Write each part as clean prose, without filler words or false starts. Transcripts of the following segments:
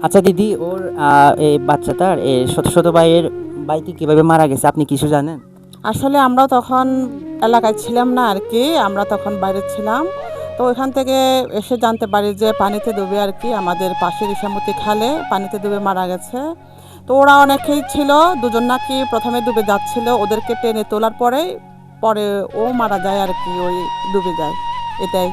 আচ্ছা দিদি, ওর এই বাচ্চাটার ছোট ভাইয়ের বাড়িতে কিভাবে মারা গেছে আপনি কিছু জানেন? আসলে আমরাও তখন এলাকায় ছিলাম না আর কি, আমরা তখন বাইরে ছিলাম। তো ওইখান থেকে এসে জানতে পারি যে পানিতে ডুবে আর কি আমাদের পাশের ইসামতি খালে পানিতে ডুবে মারা গেছে। তো ওরা অনেকেই ছিল, দুজন নাকি প্রথমে ডুবে যাচ্ছিল, ওদেরকে টেনে তোলার পরে ও মারা যায় আর কি, ওই ডুবে যায়, এটাই।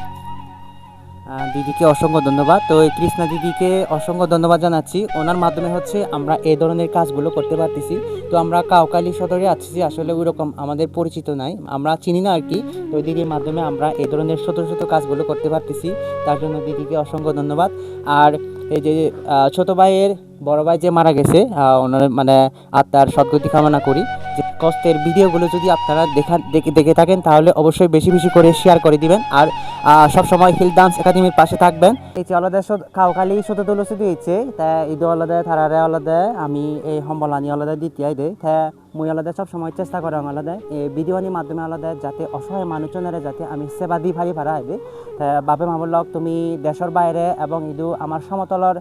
দিদিকে অসংখ্য ধন্যবাদ। তো এই কৃষ্ণা দিদিকে অসংখ্য ধন্যবাদ জানাচ্ছি, ওনার মাধ্যমে হচ্ছে আমরা এই ধরনের কাজগুলো করতে পারতেছি। তো আমরা কাউকালী সদরে আছি, আসলে ওই রকম আমাদের পরিচিত নাই, আমরা চিনি না আর কি। তো দিদির মাধ্যমে আমরা এই ধরনের ছোটো ছোটো কাজগুলো করতে পারতেছি, তার জন্য দিদিকে অসংখ্য ধন্যবাদ। আর এই যে ছোটো ভাইয়ের বড় ভাই যে মারা গেছে, ওনার মানে আত্মার সদ্গতি কামনা করি। যে কষ্টের ভিডিওগুলো যদি আপনারা দেখে থাকেন তাহলে অবশ্যই বেশি বেশি করে শেয়ার করে দিবেন। আর সবসময় হিল ডান্স একাডেমির পাশে থাকবেন। এই যে আলাদা কাউখালি ছোটো তুলসী দিয়েছে, তা ঈদও আলাদা, থারারে আলাদা, আমি এই সম্বলানি আলাদা দ্বিতীয় দেয়, তা মুই আলাদা সবসময় চেষ্টা করি আলাদা এই ভিডিওনির মাধ্যমে আলাদা যাতে অসহায় মানুষজনের যাতে আমি সেবা দি ভারি ভাড়া আইবে। তা বাপে মামুলক তুমি দেশের বাইরে এবং ইদু আমার সমতলর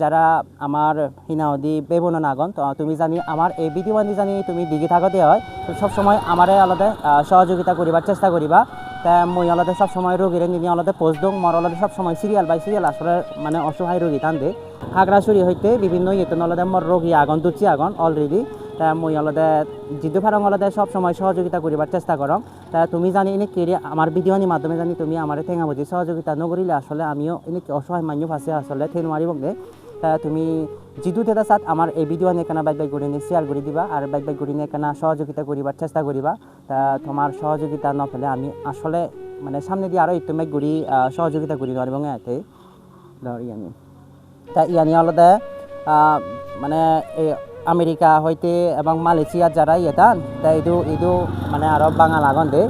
যারা আমার হিনাওদি বেবন নাগন, তো তুমি জানি আমার এই ভিডিও জানি তুমি দিঘি থাকতে হয়, তো সবসময় আমারে আলাদা সহযোগিতা করিবার চেষ্টা করিবা। তা মই আলাদা সবসময় রোগীর নিয়ে আলাদা পোস্ট দোং মর আলাদা সবসময় সিরিয়াল বাই সিরিয়াল আসলে মানে অসহায় রোগী টান দে খাগড়াছড়ি হইতে বিভিন্ন ইয়েতন আলাদা মর রোগী আগন দুচি আগন অলরেডি। তা মই আলাদা জিদ্দু ফারং আলাদা সবসময় সহযোগিতা করিবার চেষ্টা করম। তা তুমি জানি এনে কেড়ে আমার ভিডিওনির মাধ্যমে জানি তুমি আমার ঠেঙা বুঝি সহযোগিতা নকরিলে আসলে আমিও এনে অসহায় মানুষ আছে আসলে ঠেন মারিবগে। তা তুমি জিদু তেতা সাথ আমার এই ভিডিও নিয়ে কেনা বাইক করে নিয়ে শেয়ার করে দিবা, আর বাইক করে নিয়ে কেনা সহযোগিতা করিবার চেষ্টা করিবা। তা তোমার সহযোগিতা না পেলে আমি আসলে মানে সামনে দিয়ে আরও একটু মেঘ ঘুরি সহযোগিতা করি আর এবং এতে ধর ইয়ানি তা ইয়ানি আলাদা মানে এই আমেরিকা হইতে এবং মালয়েশিয়ার যারা ইয়েতান তা ইদু মানে আরও বাঙাল আগন দে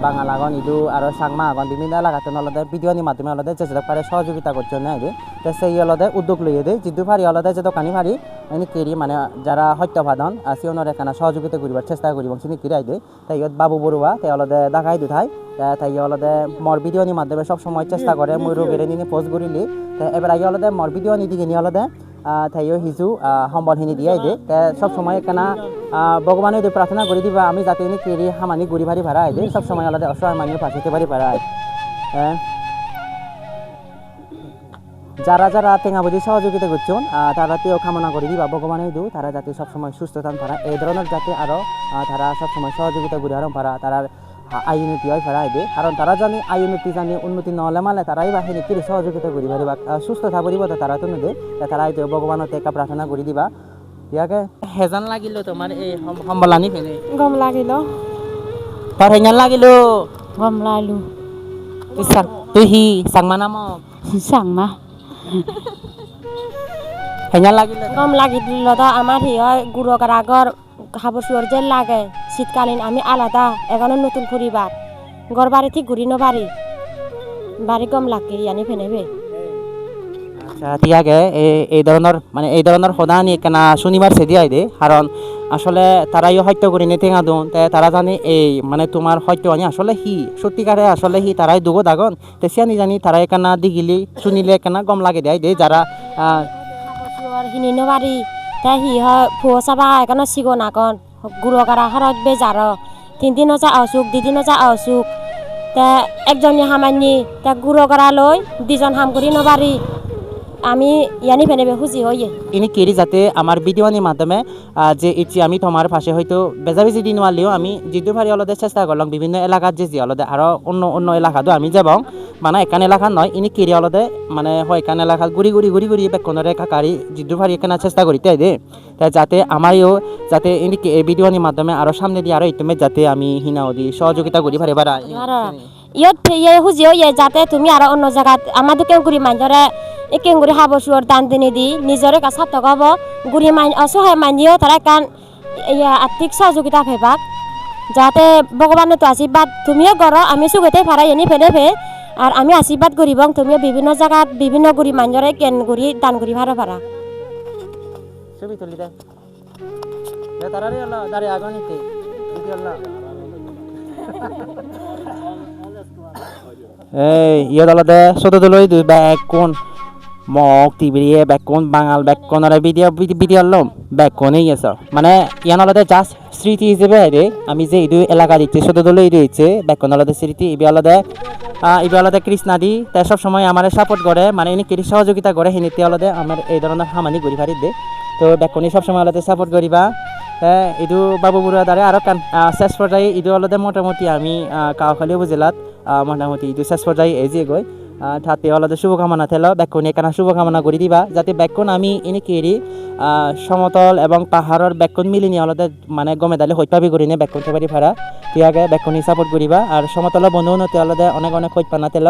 বাঙাল আগন ইদু আরও সাংমা আগন বিভিন্ন এলাকাতে আলাদা ভিডিওনির মাধ্যমে আলাদা যেটা পারে সহযোগিতা করছে না দে। তো সেই আলাদা উদ্যোগ লইয়ে দে জিদ্দু ফারি আলাদা যে দোকানি ফারি এনে কেরি মানে যারা সত্যভাদন সিওনের এখানে সহযোগিতা করিবার চেষ্টা করি এবং চিনি কিরাই দে। তাই বাবু বড়ুয়া তাই আলাদা দেখাই দুঠাই তাই আলাদা মর ভিডিওনির মাধ্যমে সবসময় চেষ্টা করে মই রোগের নিয়ে পোস্ট করিলি। এবার আগে আলাদা মর ভিডিও নিদিকে নিয়ে আলাদা তাইও হিজু সম্বলখিনি দিয়াই দে। সব সময় কেনা ভগবানের যদি প্রার্থনা করে দিবা আমি যাতে এনে কেরি হামানি গুড়ি ভারি ভাড়া আইদে সব সময় আলাদা অসহায় মানুষ পাশে পারি ভাড়া আয়। যারা যারা টেঙাবুজি সহযোগিতা করছেন তারাতেও কামনা করে দিবা ভগবানের দু তারা যাতে সবসময় সুস্থ থান পারা এই ধরনের যাতে আরও তারা সবসময় সহযোগিতা করে আরম পারা তারার আই উন্নতি হয় ফেরা আইবে। কারণ তারা জানি আই উন্নতি জানি উন্নতি নহলে মানে তারাই বা সেনে কিরি সহযোগিতা করি পারিবা সুস্থ থাকব তারা তো নেদে তারা আইতে ভগবানের টেকা প্রার্থনা করে দিবা। ইয়াকে হেজান লাগিল তোমার এই সম্বলানি ফেনে গম লাগিল তার হেজান লাগিল গম লাইলো তুই হি সাংমা নাম চাংমা হেজান লাগিল গম লাগিল তো আমার হিয় গুড়কার আগর খাবার শুয়ার যে লাগে শীতকালীন আমি আলাদা এখানে নতুন ফুরিবার গড় বাড়ি ঠিক ঘুরি বাড়ি বাড়ি গম লাগে ইয়ানি ফেনেবে। আচ্ছা ঠিক আছে এই ধরনের সদানি কেনা শনিবার সেদি আই দে কারণ আসলে তারাইও সত্য করে নিতে গাদন তারা জানে এই মানে তোমার সত্য আনি আসলে হি সত্যিকারে আসলে হি তারাই দুগো দাগন তে সিয়ানি জানি তারা একানা দিগিলি শুনিলে কেনা গম লাগে দেয় দে যারা হিনি বাড়ি তাই হি হয় ফুয়া চাবা এখানে সিগো নাগন গুড়কারা হরত বেজার 3 দিনও যা অসুখ 2 দিনও যা অসুখ তা একজনী সামান্য তা গুড়কারা লই 2 জন হাম করি নবারি আমি ইয়ানি ফেনেবে খুশি হইয়ে ইনি কেরি যাতে আমার ভিডিওনির মাধ্যমে যে ইচ্ছি আমি তোমার পাশে হয়তো বেজাবেজি দিন আলিও আমি জিদ্দু ভারি আলাদা চেষ্টা করলাম বিভিন্ন এলাকার যে আলাদা আরও অন্য এলাকাতো আমি যাবং মানে এখান এলাকা নয় ইনি কেরি আলাদা মানে হয় এখান এলাকা ঘুরি বেকনের কাকারি জিদ্দু ভারি এখানে চেষ্টা করি তাই দে তাই যাতে আমারও যাতে ইনি এই ভিডিওনির মাধ্যমে আরও সামনে দিয়ে আরও ইতিমে যাতে আমি হিনাও দি সহযোগিতা করি পারি বারা ইয়ত খুশি হইয়ে যাতে তুমি আরো অন্য জায়গাত আমাদের কেউ গুড়ি মাঞ্জরে একেং গুড়ি হাবো শুয়ার দান দিনে দি নিজরে কাছা তগাব গুড়ি মাইন অসহায় মাইনিও তারা কান আর্থিক সহযোগিতা ফেবাক যাতে ভগবানের তো আশীর্বাদ তুমিও করো আমি সুগতে ফারাই এনে ফেলে আর আমি আশীর্বাদ করিব তুমিও বিভিন্ন জায়গাত বিভিন্ন গুড়ি মাঞ্জরে কেন গুড়ি দান করি ভাড়া ভাড়া ছবি তুলি দে তারারে আল্লাহ দাঁড়ে আগনিতে আল্লাহ এই ইয়ে আলাদা ছোট দলই দুই বা এক কোন mok tibriye bekkon bangal bekkonore video lom bekkone gেছ মানে ইয়ান আলাদা জাস্ট স্মৃতি হিসেবে রে আমি যে ইদু এলাকা দিতে শুধু দলে রয়েছে বেkkon আলাদা স্মৃতি ইবি আলাদা কৃষ্ণাদি তাই সব সময় আমার সাপোর্ট করে মানে ইনি কি সহযোগিতা করে হিনিতে আলাদা আমার এই ধরনের হামানি করি পারি দে তো বেkkoni সব সময় আলাদা সাপোর্ট করিবা ইদু বাবু বুড়া দ্বারে আরো কান শেষ পর্যায়ে ইদু আলাদা মোটামুটি আমি কাউখালী উপজেলাত মোটামুটি ইদু শেষ পর্যায়ে এজিয়ে গই ঠাতে আলাদা শুভকামনা থেল বেkkoni এখানে শুভকামনা করে দিবা যাতে বেkkon আমি ইনি কেরি সমতল এবং পাহাড়ের বেkkon মিলিনি আলাদা মানে গমে দালে হইত পাবি করি নে বেkkon পারি ফারা ঠিক আছে বেkkoni সাপোর্ট করিবা আর সমতল বন্ধু নতে আলাদা অনেক অনেক হইত পানা থেল